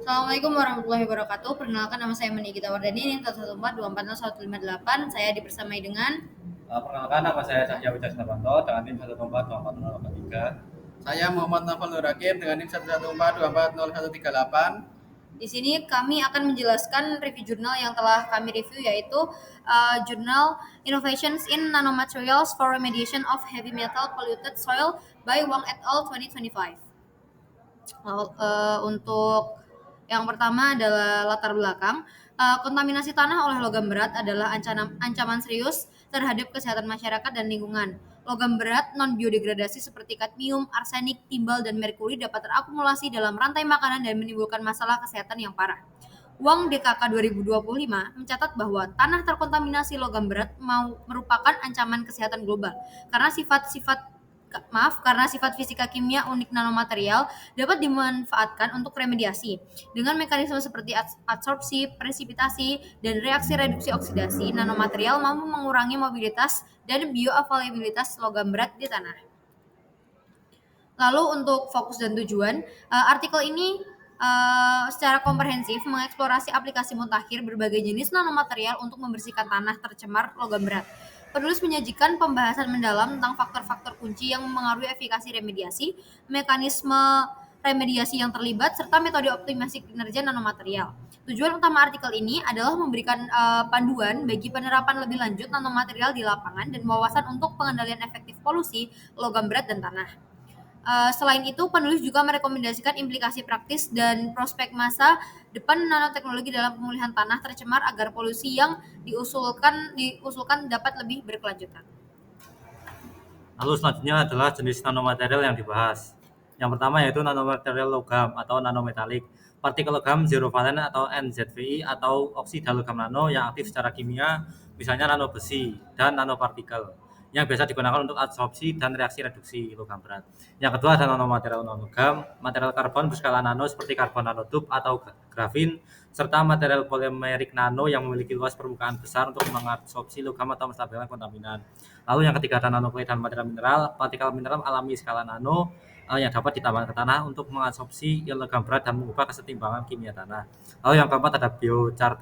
Assalamualaikum warahmatullahi wabarakatuh. Perkenalkan, nama saya Menigita Wardani, NIM 114240158. Saya dibersamai dengan Perkenalkan, nama saya Cahya Wijayanto dengan NIM 1442083. Saya Muhammad Naufal Nur Hakim dengan NIM 114242138. Di sini kami akan menjelaskan review jurnal yang telah kami review, yaitu jurnal Innovations in Nanomaterials for Remediation of Heavy Metal Polluted Soil by Wang et al. 2025. Untuk yang pertama adalah latar belakang. Kontaminasi tanah oleh logam berat adalah ancaman serius terhadap kesehatan masyarakat dan lingkungan. Logam berat non-biodegradasi seperti kadmium, arsenik, timbal, dan merkuri dapat terakumulasi dalam rantai makanan dan menimbulkan masalah kesehatan yang parah. Wang DKK 2025 mencatat bahwa tanah terkontaminasi logam berat merupakan ancaman kesehatan global karena sifat fisika kimia unik nanomaterial dapat dimanfaatkan untuk remediasi. Dengan mekanisme seperti adsorpsi, presipitasi, dan reaksi reduksi oksidasi, nanomaterial mampu mengurangi mobilitas dan bioavailabilitas logam berat di tanah. Lalu untuk fokus dan tujuan, artikel ini secara komprehensif mengeksplorasi aplikasi mutakhir berbagai jenis nanomaterial untuk membersihkan tanah tercemar logam berat. Penulis menyajikan pembahasan mendalam tentang faktor-faktor kunci yang mengaruhi efikasi remediasi, mekanisme remediasi yang terlibat, serta metode optimasi kinerja nanomaterial. Tujuan utama artikel ini adalah memberikan panduan bagi penerapan lebih lanjut nanomaterial di lapangan dan wawasan untuk pengendalian efektif polusi logam berat dan tanah. Selain itu, penulis juga merekomendasikan implikasi praktis dan prospek masa depan nanoteknologi dalam pemulihan tanah tercemar agar polusi yang diusulkan dapat lebih berkelanjutan. Lalu selanjutnya adalah jenis nanomaterial yang dibahas. Yang pertama yaitu nanomaterial logam atau nanometalik. Partikel logam zero valen atau NZVI atau oksida logam nano yang aktif secara kimia, misalnya nano besi dan nanopartikel, yang biasa digunakan untuk adsorpsi dan reaksi reduksi logam berat. Yang kedua adalah nanomaterial non-logam, material karbon berskala nano seperti karbon nanotube atau grafin, serta material polimerik nano yang memiliki luas permukaan besar untuk mengadsorpsi logam atau menstabilkan kontaminan. Lalu yang ketiga ada nanoklit dan material mineral, partikel mineral alami skala nano yang dapat ditambahkan ke tanah untuk mengadsorpsi logam berat dan mengubah kesetimbangan kimia tanah. Lalu yang keempat ada biochar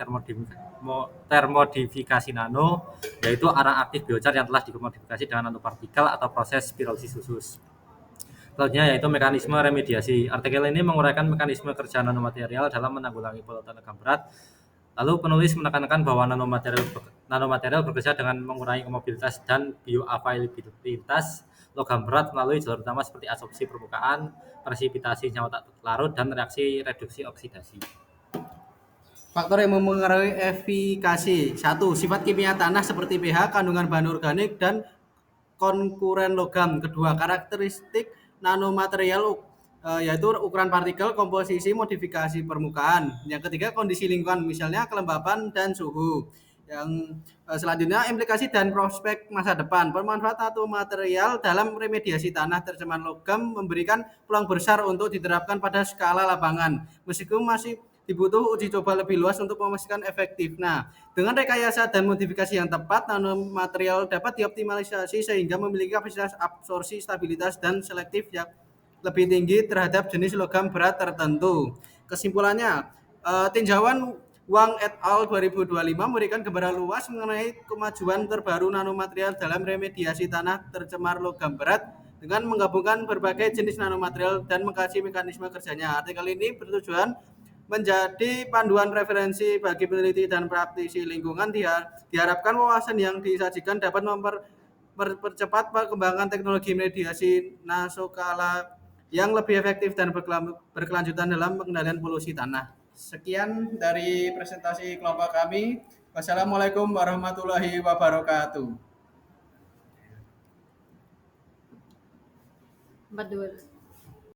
termodifikasi nano, yaitu arang aktif biochar yang telah dimodifikasi dengan nanopartikel atau proses spiralisis khusus. Selanjutnya yaitu mekanisme remediasi. Artikel ini menguraikan mekanisme kerja nanomaterial dalam menanggulangi polutan logam berat. Lalu penulis menekankan bahwa nanomaterial bekerja dengan mengurangi mobilitas dan bioavailabilitas logam berat melalui jalur utama seperti adsorpsi permukaan, presipitasi nyawa tak larut, dan reaksi reduksi oksidasi. Faktor yang mempengaruhi efikasi. 1. Sifat kimia tanah seperti pH, kandungan bahan organik, dan konkuren logam. Kedua, karakteristik nanomaterial yaitu ukuran partikel, komposisi, modifikasi permukaan. Yang ketiga, kondisi lingkungan, misalnya kelembapan dan suhu. Yang selanjutnya, implikasi dan prospek masa depan. Pemanfaatan nanomaterial dalam remediasi tanah tercemar logam memberikan peluang besar untuk diterapkan pada skala lapangan, meskipun masih dibutuh uji coba lebih luas untuk memastikan efektif. Nah, dengan rekayasa dan modifikasi yang tepat, nanomaterial dapat dioptimalisasi sehingga memiliki kapasitas absorpsi, stabilitas, dan selektif yang lebih tinggi terhadap jenis logam berat tertentu. Kesimpulannya, tinjauan Wang et al. 2025 memberikan gambaran luas mengenai kemajuan terbaru nanomaterial dalam remediasi tanah tercemar logam berat dengan menggabungkan berbagai jenis nanomaterial dan mengkaji mekanisme kerjanya. Artikel ini bertujuan menjadi panduan referensi bagi peneliti dan praktisi lingkungan. Diharapkan wawasan yang disajikan dapat mempercepat perkembangan teknologi mediasi nasoskala yang lebih efektif dan berkelanjutan dalam pengendalian polusi tanah. Sekian dari presentasi kelompok kami. Wassalamualaikum warahmatullahi wabarakatuh. 42